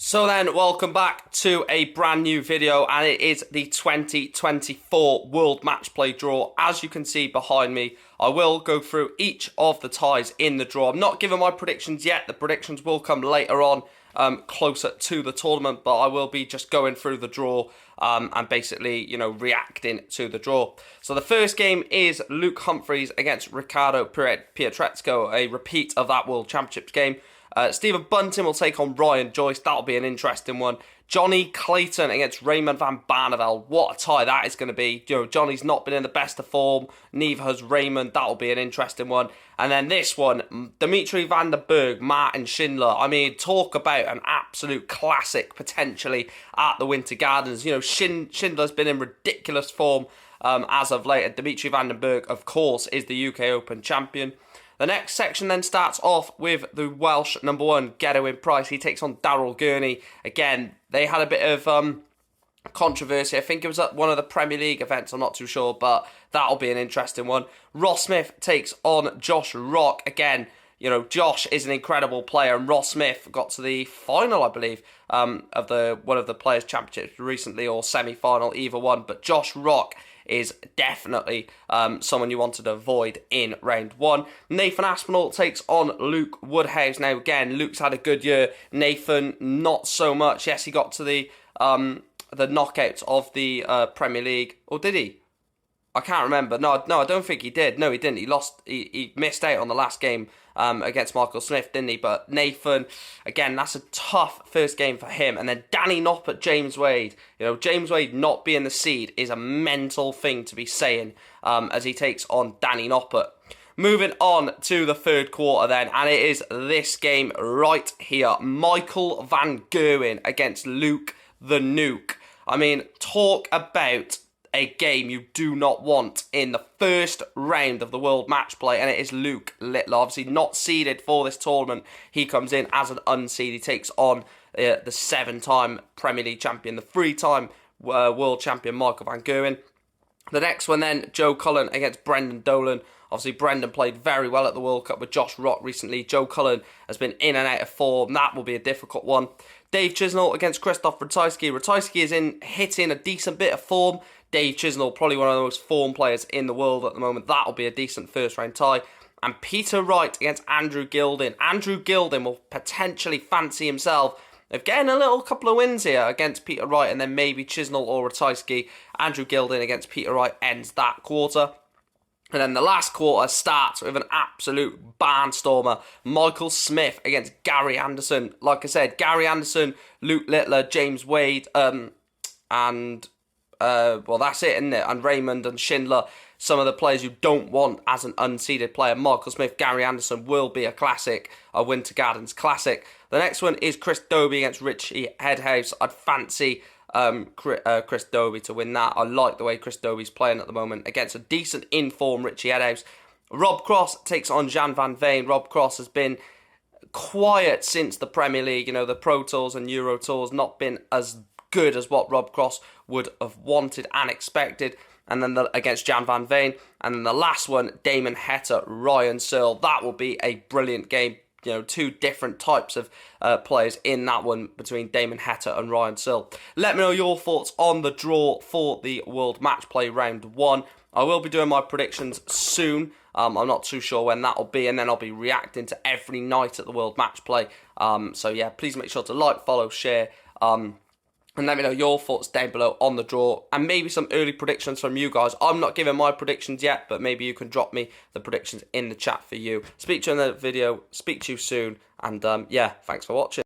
So then, welcome back to a brand new video, and it is the 2024 World Matchplay draw. As you can see behind me, I will go through each of the ties in the draw. I'm not giving my predictions yet. The predictions will come later on, closer to the tournament, but I will be just going through the draw and basically, reacting to the draw. So the first game is Luke Humphries against Ricardo Pietrezco, a repeat of that World Championships game. Stephen Bunting will take on Ryan Joyce. That'll be an interesting one. Johnny Clayton against Raymond van Barneveld. What a tie that is going to be. Johnny's not been in the best of form. Neither has Raymond. That'll be an interesting one. And then this one, Dimitri van der Berg, Martin Schindler. I mean, talk about an absolute classic potentially at the Winter Gardens. Schindler's been in ridiculous form as of late. And Dimitri van der Berg, of course, is the UK Open champion. The next section then starts off with the Welsh #1, Gerwyn Price. He takes on Daryl Gurney. Again, they had a bit of controversy. I think it was at one of the Premier League events, I'm not too sure, but that'll be an interesting one. Ross Smith takes on Josh Rock. Again, Josh is an incredible player, and Ross Smith got to the final, I believe, of one of the Players' Championships recently, or semi-final, either one. But Josh Rock is definitely someone you wanted to avoid in round one. Nathan Aspinall takes on Luke Woodhouse. Now, again, Luke's had a good year. Nathan, not so much. Yes, he got to the knockouts of the Premier League. Or did he? I can't remember. No, I don't think he did. No, he didn't. He lost. He missed out on the last game against Michael Smith, didn't he? But Nathan, again, that's a tough first game for him. And then Danny Noppert, James Wade. James Wade not being the seed is a mental thing to be saying as he takes on Danny Noppert. Moving on to the third quarter then, and it is this game right here. Michael van Gerwen against Luke the Nuke. I mean, talk about a game you do not want in the first round of the World Matchplay, and it is Luke Littler. Obviously not seeded for this tournament. He comes in as an unseeded. He takes on the 7-time Premier League champion, the 3-time world champion Michael van Gerwen. The next one then, Joe Cullen against Brendan Dolan. Obviously, Brendan played very well at the World Cup with Josh Rock recently. Joe Cullen has been in and out of form. That will be a difficult one. Dave Chisnall against Krzysztof Ratajski. Ratajski is hitting a decent bit of form. Dave Chisnall, probably one of the most form players in the world at the moment. That'll be a decent first round tie. And Peter Wright against Andrew Gilding. Andrew Gilding will potentially fancy himself of getting a little couple of wins here against Peter Wright, and then maybe Chisnall or Ratajski. Andrew Gilding against Peter Wright ends that quarter. And then the last quarter starts with an absolute barnstormer. Michael Smith against Gary Anderson. Like I said, Gary Anderson, Luke Littler, James Wade, well, that's it, isn't it? And Raymond and Schindler, some of the players you don't want as an unseeded player. Michael Smith, Gary Anderson will be a classic, a Winter Gardens classic. The next one is Chris Dobey against Richie Headhouse. I'd fancy Chris Dobey to win that. I like the way Chris Dobey's playing at the moment against a decent in-form Richie Headhouse. Rob Cross takes on Jan van Veen. Rob Cross has been quiet since the Premier League. The Pro Tours and Euro Tours not been as good as what Rob Cross would have wanted and expected. And then against Jan van Veen. And then the last one, Damon Heta, Ryan Searle. That will be a brilliant game. Two different types of players in that one between Damon Heta and Ryan Searle. Let me know your thoughts on the draw for the World Matchplay Round 1. I will be doing my predictions soon. I'm not too sure when that will be, and then I'll be reacting to every night at the World Matchplay. So yeah, please make sure to like, follow, share, and let me know your thoughts down below on the draw, and maybe some early predictions from you guys. I'm not giving my predictions yet, but maybe you can drop me the predictions in the chat for you. Speak to you in the video, speak to you soon, and yeah, thanks for watching.